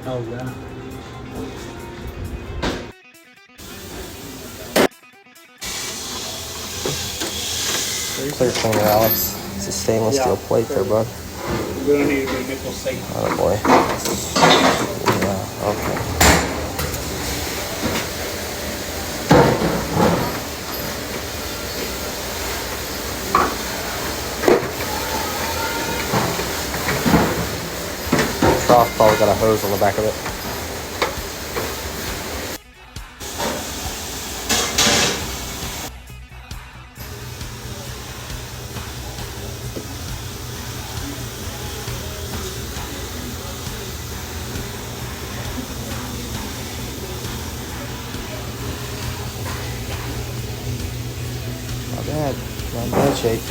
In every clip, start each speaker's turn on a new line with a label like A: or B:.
A: Oh yeah.
B: Clear cleaner, Alex. It's a stainless steel plate there, bud.
A: We're gonna need to be nickel safe.
B: Oh boy. Yeah, okay. Trough probably got a hose on the back of it. Not bad. Not in bad shape.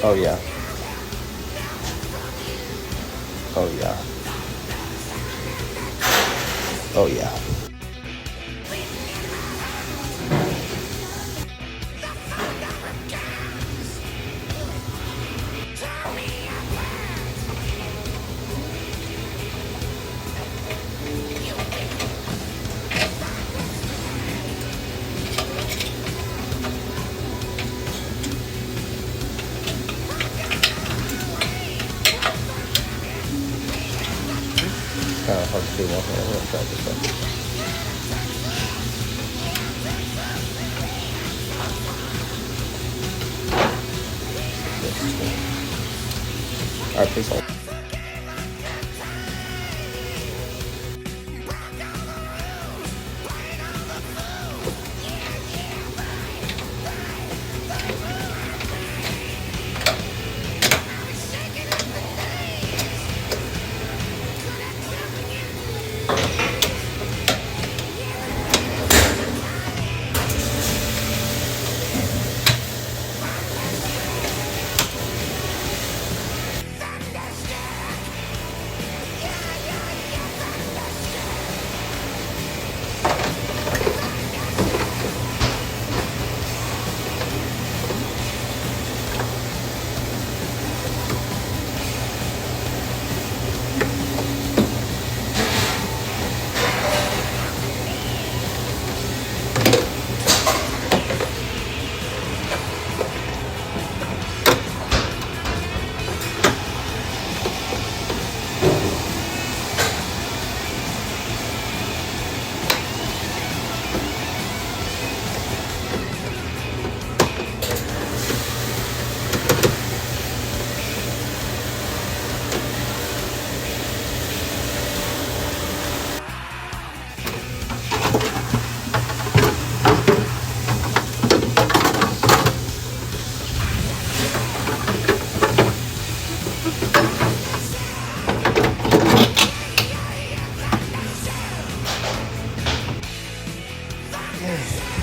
B: Oh yeah. Oh yeah. Oh yeah. Kind of hard to see walking over and try this stuff. Alright, please hold.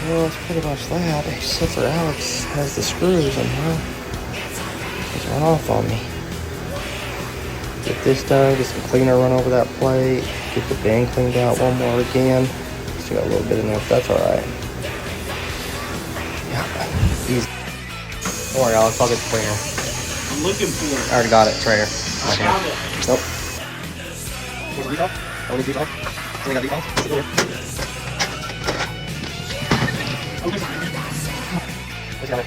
B: Well, it's pretty much that, except for Alex has the screws and he's run off on me. Get this done, get some cleaner run over that plate, get the band cleaned out one more again. Still got a little bit in there, but that's alright. Yeah, easy. Don't worry, Alex, I'll get the cleaner.
A: I'm looking for it.
B: I already got it, it's right here.
A: I found it.
B: Nope. Where's the detail? I need detail. So we got detail? Sit here.
A: Okay.
B: Let's got it.